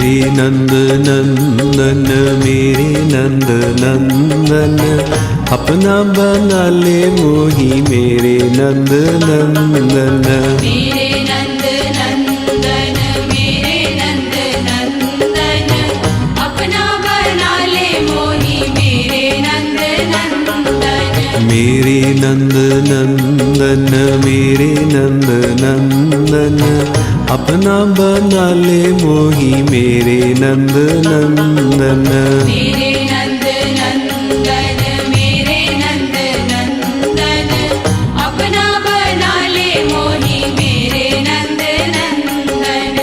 मेरे नंद नंदन मेरे नंद नंदन अपना बना ले मोही मेरे नंद नंदन। मेरे नंद नंदन मेरे नंद नंदन अपना बना ले मोही मेरे नंद नंदन। मेरे नंद नंदन मेरे नंद नंदन अपना बना ले मोही मेरे नंद नंदन। मेरे नंद नंदन मेरे नंद नंदन अपना बना ले मोही मेरे नंद नंदन।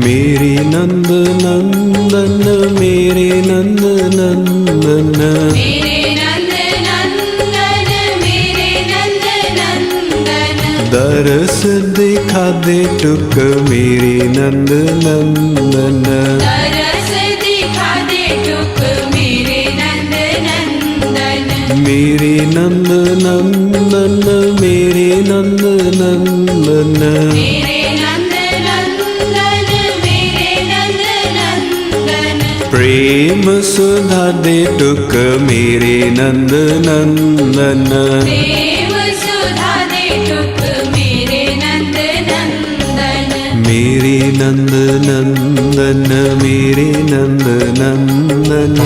मेरे नंद नंदन मेरे नंद नंदन मेरे नंद नंदन मेरे नंद नंदन दरस दिखा दे टुक मेरे नंद नंदन। तरस दिखा दे टुक मेरे नंद नंदन। मेरे नंद नंदन मेरे नंद नंदन मेरे नंद नंदन मेरे नंद नंदन प्रेम सुधा दे टुक मेरे नंद नंदन। प्रेम सुधा दे टुक मेरे नंद नंदन। मेरे नंद नंदन मेरे नंद नंदन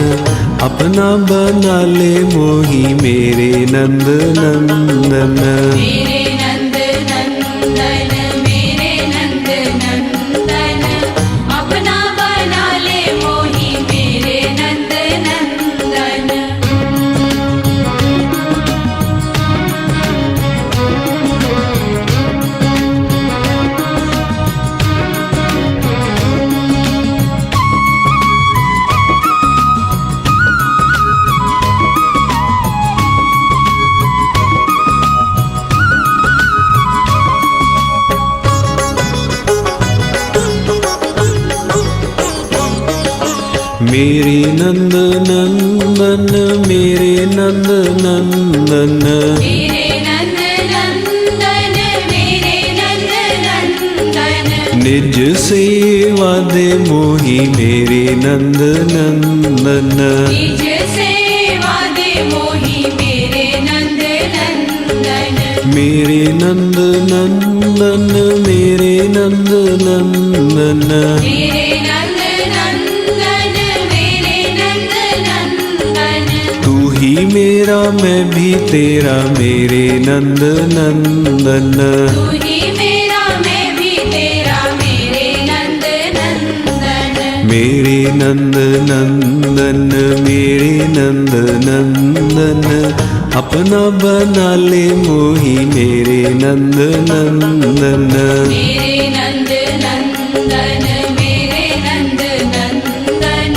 अपना बना ले मोही मेरे नंद नंदन। मेरे नंद नंदन मेरे नंद नंदन अपना बना ले मोही मेरे नंद नंदन। मेरे नंद नंदन मेरे नंद नंदन मेरे नंद नंदन मेरे नंद नंदन निज सेवा दे मोही मेरे नंद नंदन। निज सेवा दे मोही मेरे नंद नंदन। मेरे नंद नंदन मेरे नंद नंदन मेरे नंद नंदन मेरे नंद नंदन तू ही मेरा मैं भी तेरा मेरे नंद नंदन। तू ही मेरा मैं भी तेरा मेरे नंद नंदन। मेरे नंद नंदन मेरे नंद नंदन अपना बना ले मोही मेरे नंद नंदन। मेरे नंद नंदन मेरे नंद नंदन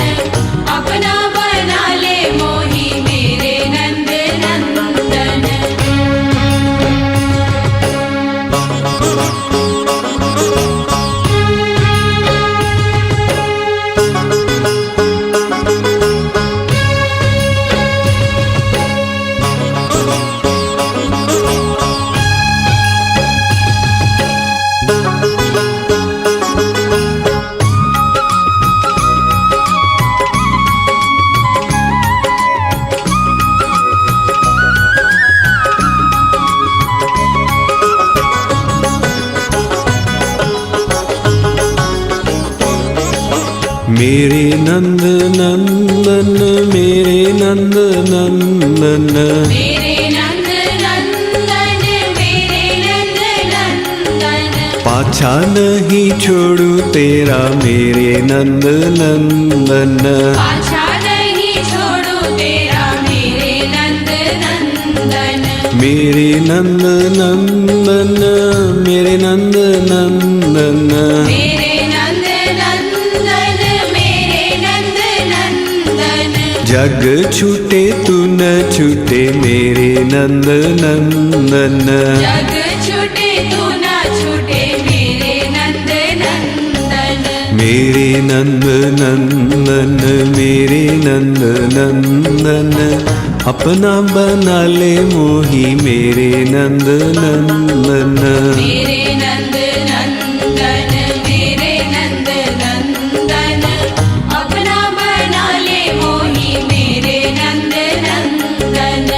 अपना बना ले मोही मेरे नंद नंदन। मेरे नंद नंदन मेरे नंद नंदन मेरे नंद नंदन मेरे नंद नंदन पाछा नहीं छोड़ू तेरा मेरे नंद नंदन। पाछा नहीं छोड़ू तेरा मेरे नंद नंदन। मेरे नंद नंदन मेरे नंद नंदन मेरे नंद नंदन मेरे नंद नंदन जग छूटे तू न छूटे मेरे नंद नंदन जग छूटे तू ना छूटे मेरे नंद नंदन मेरे नंद नंदन मेरे नंद नंदन अपना बना ले मोही मेरे नंद नंदन मेरे नंद नंदन मेरे नंद नंदन अपना बना ले मोही मेरे नंद नंदन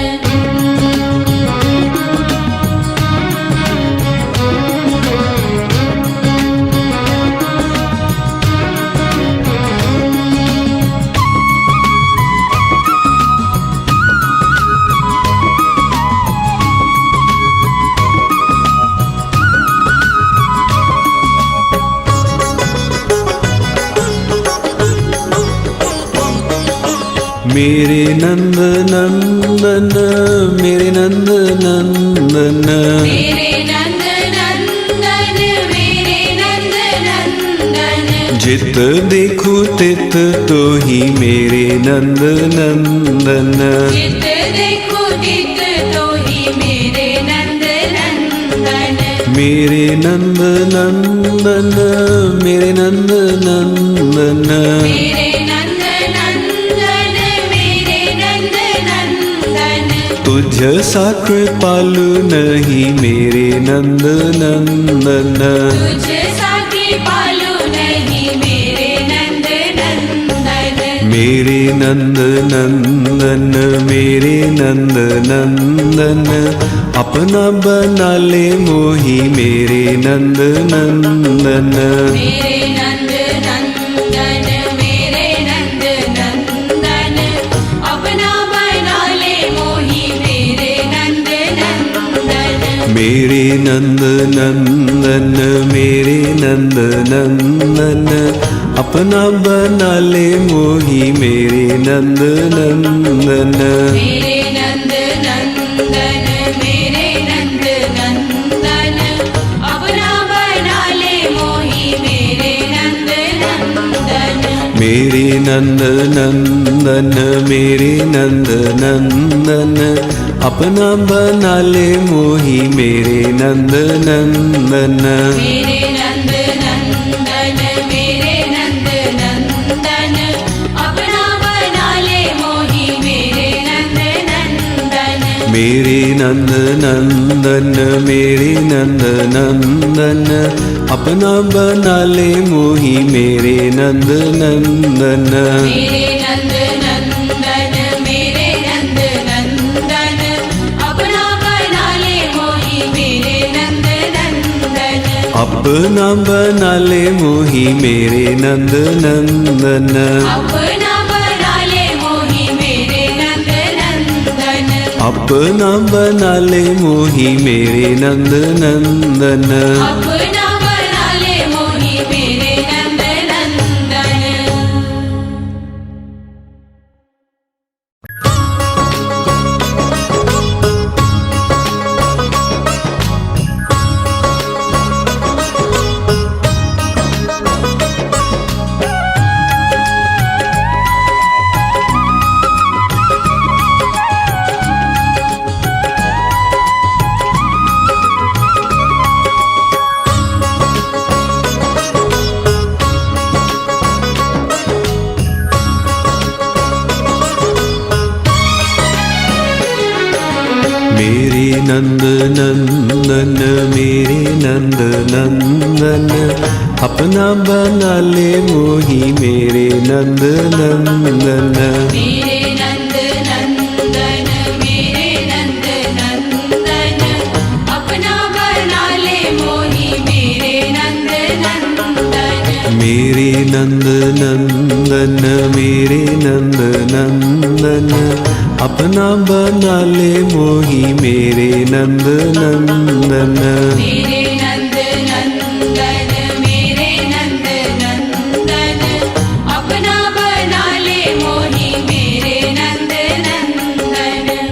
मेरे नंद नंदन मेरे नंद नंदन मेरे नंद नंदन मेरे नंद नंदन जित देखूं तित तो ही मेरे नंद नंदन जित देखो जित तो ही मेरे नंद नंदन मेरे नंद नंदन मेरे नंद नंदन मेरे नंद नंदन मेरे नंद नंदन तुझ सा कृपालु नहीं मेरे नंद नंदन तुझ साथी पालू नहीं मेरे नंद नंदन मेरे नंद नंदन मेरे नंद नंदन अपना बना ले मोही मेरे नंद नंदन मेरे नंद नंदन मेरे नंद नंदन अपना बना ले मोही मेरे नंद नंदन मेरे नंद नंदन मेरे नंद नंदन अपना बना ले मोही मेरे नंद नंदन मेरे नंद नंदन मेरे नंद नंदन अपना बना ले मोही मेरे नंद नंदन मेरे नंद नंदन मेरे नंद नंदन अपना बना ले मोही मेरे नंद नंदन मेरे नंद नंदन मेरे नंद नंदन अपना बना ले मोही मेरे नंद नंदन मेरे नंद नंदन मेरे नंद नंदन अपना बना ले मोही मेरे नंद नंदन मेरे नंद नंदन मेरे नंद नंदन अपना बना ले मोही मेरे नंद नंदन अपना बना ले मोही मेरे नंद नंदन अपना बना ले मोही मेरे नंद नंदन अपना बना ले मोही मेरे नंद नंदन अपना बना ले मोही मेरे नंद नंदन मेरे नंद नंदन मेरे नंद नंदन अपना बना ले मोही मेरे नंद नंदन मेरे नंद नंदन मेरे नंद नंदन अपना बना ले मोही मेरे नंद नंदन मेरे नंद नंदन मेरे नंद नंदन अपना बना ले मोही मेरे नंद नंदन मेरे नंद नंदन मेरे नंद नंदन अपना बना ले मोही मेरे नंद नंदन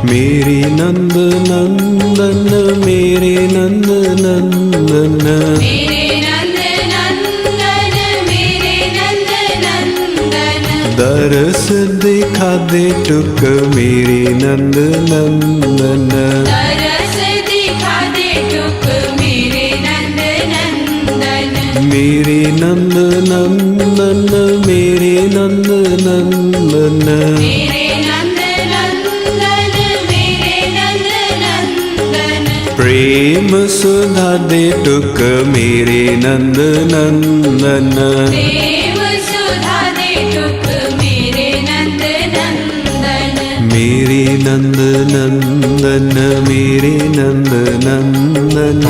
मेरे नंद नंदन मेरे नंद नंदन मेरे नंद नंदन मेरे नंद नंदन दरस दिखा दे टुक मेरे नंद नंदन तरस दिखा दे टुक मेरे नंद नंदन मेरे नंद नंदन मेरे नंद नंदन मेरे नंद नंदन मेरे नंद नंदन प्रेम सुधा दे टुक मेरे नंद नंदन प्रेम सुधा दे टुक मेरे नंद नंदन मेरे नंद नंदन मेरे नंद नंदन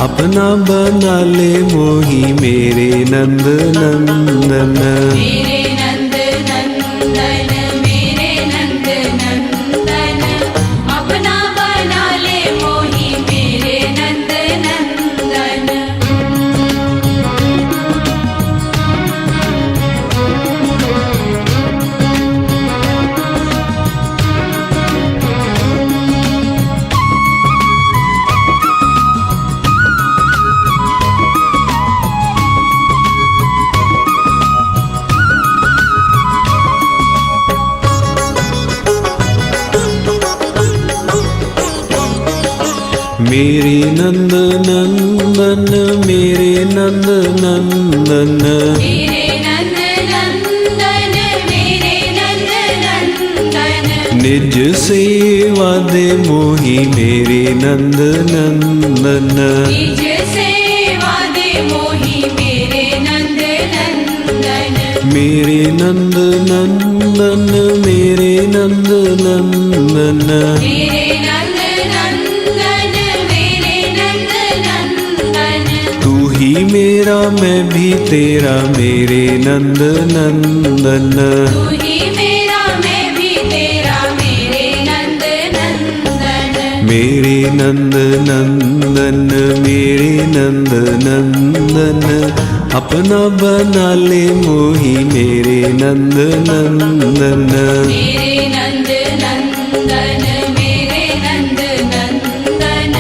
अपना बना ले मोही मेरे नंद नंदन मेरे नंद नंदन मेरे नंद नंदन अपना बना ले मोही मेरे नंद नंदन मेरे नंद नंदन मेरे नंद नंदन मेरे नंद नंदन मेरे नंद नंदन निज सेवा दे मोही मेरे नंद नंदन निज सेवा दे मोही मेरे नंद नंदन मेरे नंद नंदन मेरे नंद नंदन मेरे नंद नंदन मेरे नंद नंदन तू ही मेरा मैं भी तेरा मेरे नंद नंदन तू ही मेरा मैं भी तेरा मेरे नंद नंदन मेरे नंद नंदन मेरे नंद नंदन अपना बना ले मोही मेरे नंद नंदन मेरे नंद नंदन मेरे नंद नंदन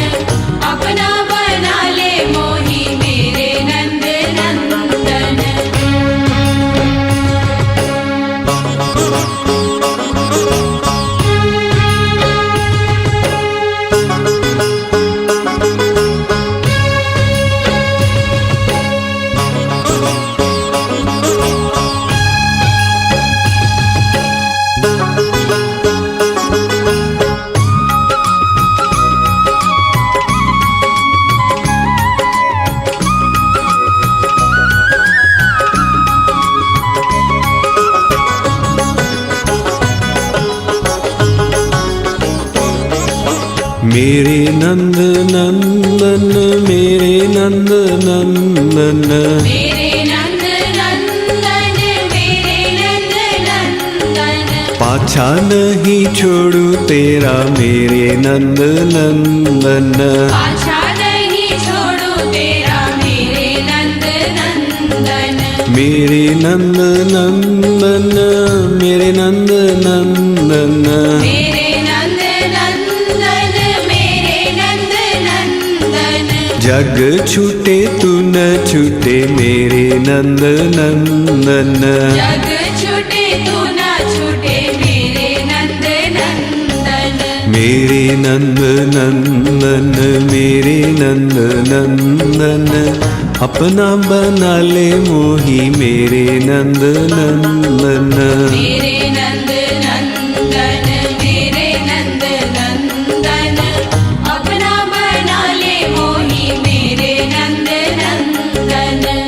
अपना बना ले मोही मेरे नंद नंदन मेरे नंद नंदन मेरे नंद नंदन मेरे नंद नंदन मेरे नंद नंदन पाछा नहीं छोड़ू तेरा मेरे नंद नंदन पाछा नहीं छोड़ू तेरा मेरे नंद नंदन मेरे नंद नंदन मेरे नंद नंदन मेरे नंद नंदन मेरे नंद नंदन जग छूटे तू न छूटे मेरे नंद नंदन जग छूटे तू ना छूटे मेरे नंद नंदन मेरे नंद नंदन मेरे नंद नंदन अपना बना ले मोही मेरे नंद नंदन मेरे नंद नंदन मेरे नंद नंदन अपना बना ले मोही मेरे नंद नंदन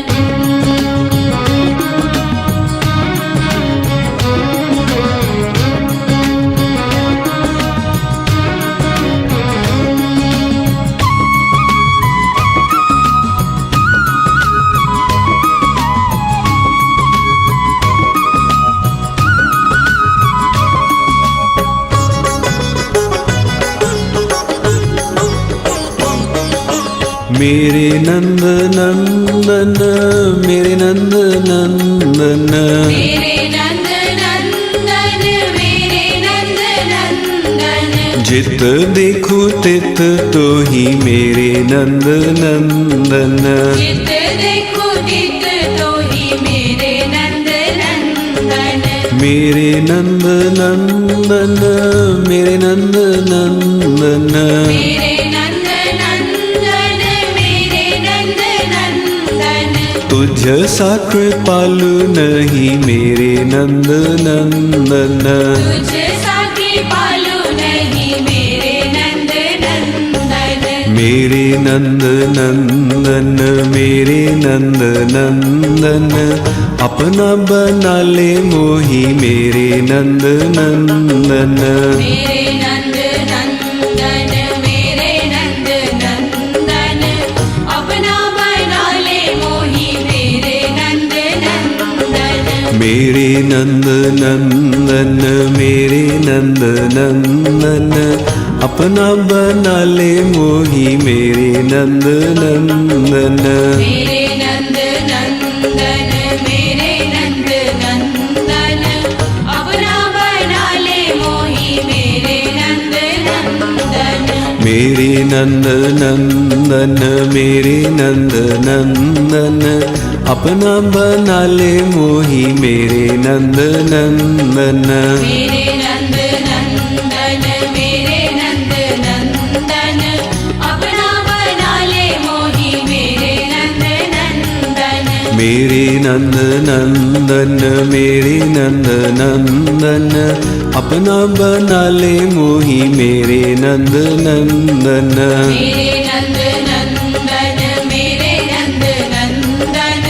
मेरे नंद नंदन मेरे नंद नंदन मेरे नंद नंदन मेरे नंद नंदन चित देखूं तित तो ही मेरे नंद नंदन चित देखो चित तो ही मेरे नंद नंदन मेरे नंद नंदन मेरे नंद नंदन मेरे नंद नंदन मेरे नंद नंदन तुझ सा कृपालु नहीं मेरे नंद नंदन तुझ सा कृपालु नहीं मेरे नंद नंदन मेरे नंद नंदन मेरे नंद नंदन अपना बना ले मोही मेरे नंद नंदन मेरे नंद नंदन मेरे नंद नंदन अपना बना ले मोही मेरे नंद नंदन मेरे नंद नंदन मेरे नंद नंदन अपना बना ले मोही मेरे नंद नंदन मेरे नंद नंदन मेरे नंद नंदन अपना बना ले मोही मेरे नंद नंदन मेरे नंद नंदन मेरे नंद नंदन अपना बना ले मोही मेरे नंद नंदन मेरे नंद नंदन मेरे नंद नंदन अपना बना ले मोही मेरे नंद नंदन मेरे नंद नंदन मेरे नंद नंदन अपना बना ले मोही मेरे नंद नंदन मेरे नंद नंदन मेरे नंद नंदन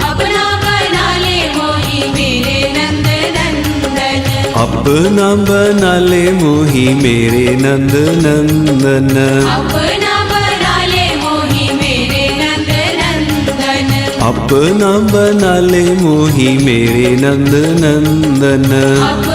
अपना बना ले मोही मेरे नंद नंदन अपना बना ले मोही मेरे नंद नंदन अपना बना ले मोही मेरे नंद नंदन अपना बना ले मोही मेरे नंद नंदन अपना